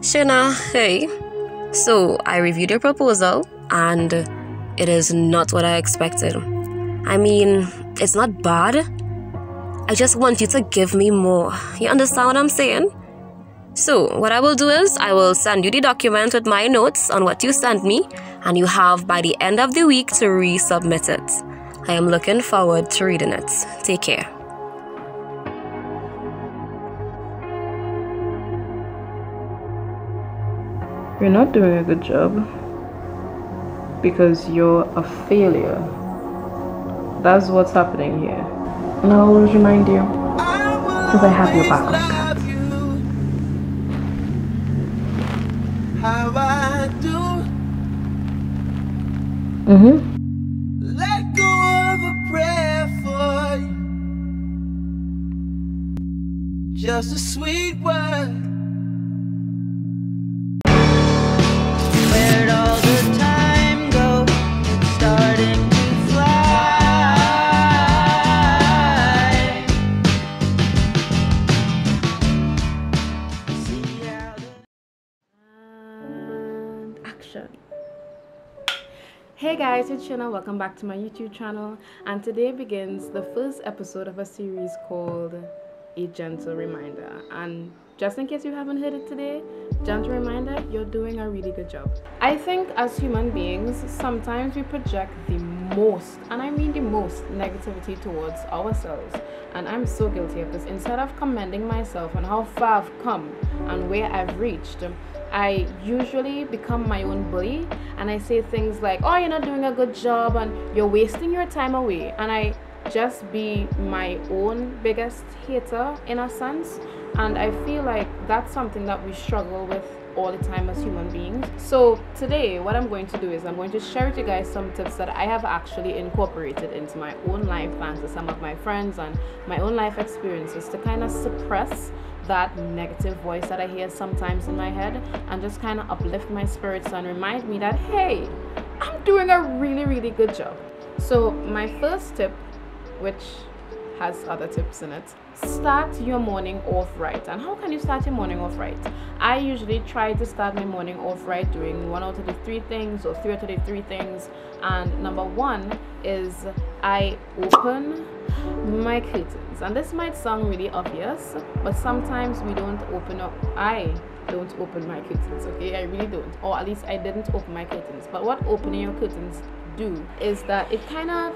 Shana, hey. So, I reviewed your proposal and it is not what I expected. I mean, it's not bad. I just want you to give me more. You understand what I'm saying? So, what I will do is, I will send you the document with my notes on what you sent me, and you have by the end of the week to resubmit it. I am looking forward to reading it. Take care. You're not doing a good job because you're a failure. That's what's happening here. And I'll always remind you because I have your back like that. How I do. Let go of a prayer for you. Just a sweet word. Where'd all the time go? It's starting to fly. See how And action. Hey guys, it's Shana. Welcome back to my YouTube channel, and today begins the first episode of a series called A Gentle Reminder. And just in case you haven't heard it today, gentle reminder, you're doing a really good job. I think as human beings, sometimes we project the most, and I mean the most, negativity towards ourselves. And I'm so guilty of this. Instead of commending myself on how far I've come and where I've reached, I usually become my own bully, and I say things like, oh, you're not doing a good job and you're wasting your time away. And I just be my own biggest hater in a sense. And I feel like that's something that we struggle with all the time as human beings. So today what I'm going to do is I'm going to share with you guys some tips that I have actually incorporated into my own life, thanks to some of my friends and my own life experiences, to kind of suppress that negative voice that I hear sometimes in my head, and just kind of uplift my spirits and remind me that, hey, I'm doing a really good job. So my first tip, which has other tips in it, start your morning off right. And how can you start your morning off right? I usually try to start my morning off right doing one out of the three things, or three out of the three things. And number one is I open my curtains. And this might sound really obvious, but sometimes we don't open up. I don't open my curtains, okay? I really don't, or at least I didn't open my curtains. But what opening your curtains do is that it kind of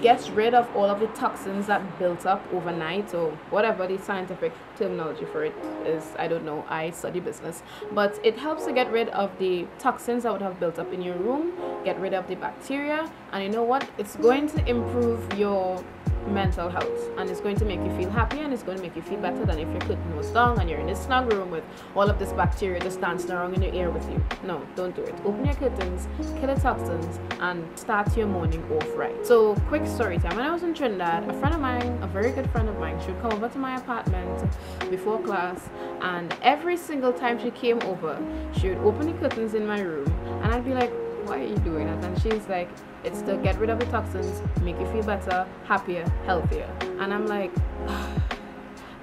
gets rid of all of the toxins that built up overnight, or whatever the scientific terminology for it is. I don't know, I study business. But it helps to get rid of the toxins that would have built up in your room, get rid of the bacteria, and you know what? It's going to improve your mental health, and it's going to make you feel happy, and it's going to make you feel better than if your curtain was down and you're in this snug room with all of this bacteria just dancing around in your ear with you. No, don't do it. Open your curtains, kill the toxins, and start your morning off right. So quick story time. When I was in Trinidad, a friend of mine, a very good friend of mine, she would come over to my apartment before class, and every single time she came over, she would open the curtains in my room, and I'd be like, why are you doing that? And she's like, it's to get rid of the toxins, make you feel better, happier, healthier. And I'm like,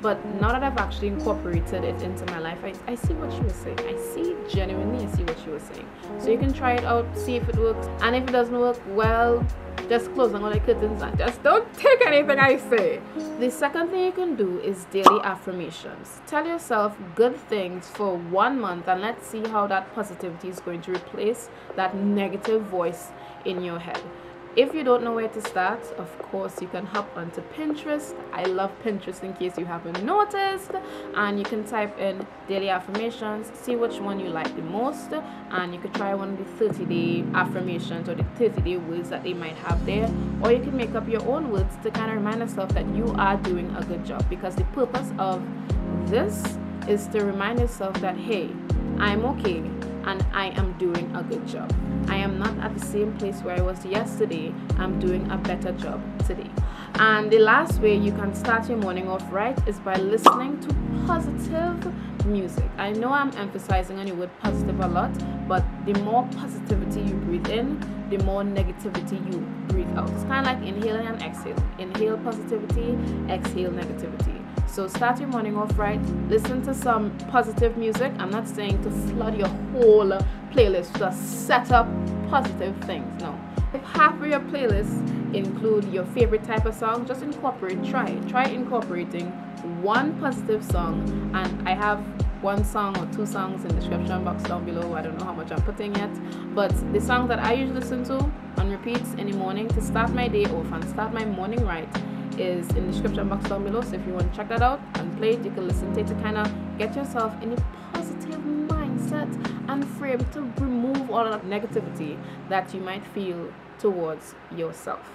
but now that I've actually incorporated it into my life, I see what she was saying. I see what she was saying. So you can try it out, see if it works, and if it doesn't work, well, just close on all the curtains and just don't take anything I say. The second thing you can do is daily affirmations. Tell yourself good things for 1 month, and let's see how that positivity is going to replace that negative voice in your head. If you don't know where to start, of course you can hop onto Pinterest. I love Pinterest, in case you haven't noticed, and you can type in daily affirmations, see which one you like the most, and you could try one of the 30-day affirmations or the 30-day words that they might have there, or you can make up your own words to kind of remind yourself that you are doing a good job, because the purpose of this is to remind yourself that, hey, I'm okay and I am doing a good job. I am not at the same place where I was yesterday. I'm doing a better job today. And the last way you can start your morning off right is by listening to positive music. I know I'm emphasizing on the word positive a lot, but the more positivity you breathe in, the more negativity you breathe out. It's kind of like inhaling and exhaling. Inhale positivity, exhale negativity. So start your morning off right. Listen to some positive music. I'm not saying to flood your whole playlist to set up positive things. No. If half of your playlist include your favorite type of song, just try incorporating one positive song. And I have one song or two songs in the description box down below. I don't know how much I'm putting yet, but the song that I usually listen to on repeats in the morning to start my day off and start my morning right is in the description box down below. So if you want to check that out and play it, you can listen to it to kind of get yourself in a positive mindset and frame to remove all of that negativity that you might feel towards yourself.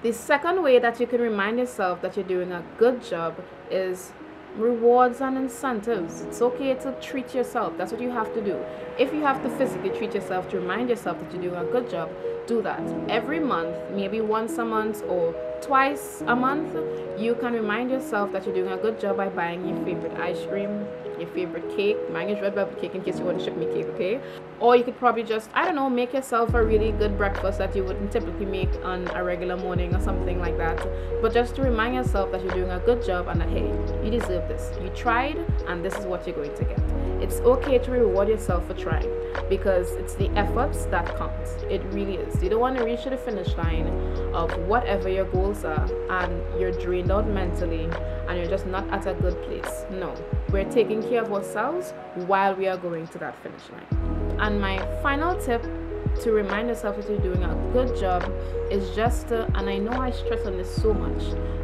The second way that you can remind yourself that you're doing a good job is rewards and incentives. It's okay to treat yourself. That's what you have to do. If you have to physically treat yourself to remind yourself that you're doing a good job, do that. Every month, maybe once a month or twice a month, you can remind yourself that you're doing a good job by buying your favorite ice cream, your favorite cake. Mine is red velvet cake in case you want to ship me cake, okay? Or you could probably just, I don't know, make yourself a really good breakfast that you wouldn't typically make on a regular morning or something like that. But just to remind yourself that you're doing a good job and that, hey, you deserve this. You tried and this is what you're going to get. It's okay to reward yourself for trying because it's the efforts that count. It really is. You don't want to reach the finish line of whatever your goals are and you're drained out mentally and you're just not at a good place. No, we're taking care of ourselves while we are going to that finish line. And my final tip to remind yourself that you're doing a good job is just to, and I know I stress on this so much,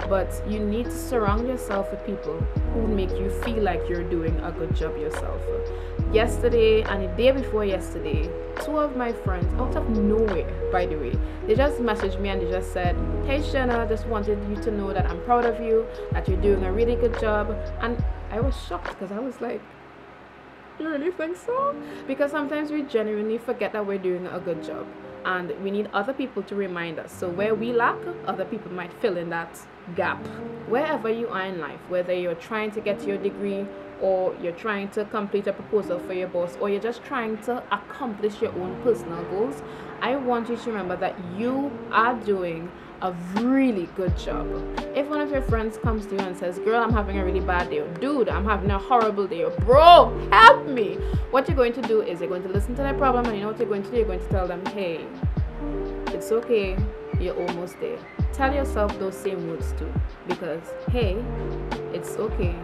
but you need to surround yourself with people who make you feel like you're doing a good job yourself. Yesterday and the day before yesterday, two of my friends, out of nowhere by the way, they just messaged me and they just said, hey Shanna, just wanted you to know that I'm proud of you, that you're doing a really good job. And I was shocked because I was like, you really think so? Because sometimes we genuinely forget that we're doing a good job and we need other people to remind us. So where we lack, other people might fill in that gap. Wherever you are in life, whether you're trying to get your degree or you're trying to complete a proposal for your boss or you're just trying to accomplish your own personal goals, I want you to remember that you are doing a really good job. If one of your friends comes to you and says, girl, I'm having a really bad day, or dude, I'm having a horrible day, or bro, help me, what you're going to do is you're going to listen to their problem, and you know what you're going to do? You're going to tell them, hey, it's okay, you're almost there. Tell yourself those same words too, because hey, it's okay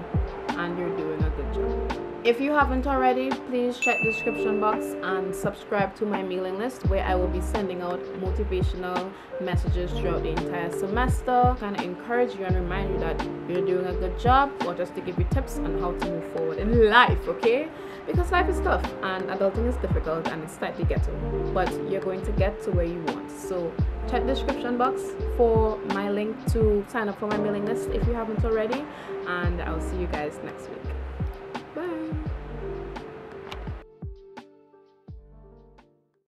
and you're doing a good job. If you haven't already, please check the description box and subscribe to my mailing list where I will be sending out motivational messages throughout the entire semester. Kind of encourage you and remind you that you're doing a good job, or just to give you tips on how to move forward in life, okay? Because life is tough and adulting is difficult and it's slightly ghetto, but you're going to get to where you want. So check the description box for my link to sign up for my mailing list if you haven't already, and I'll see you guys next week.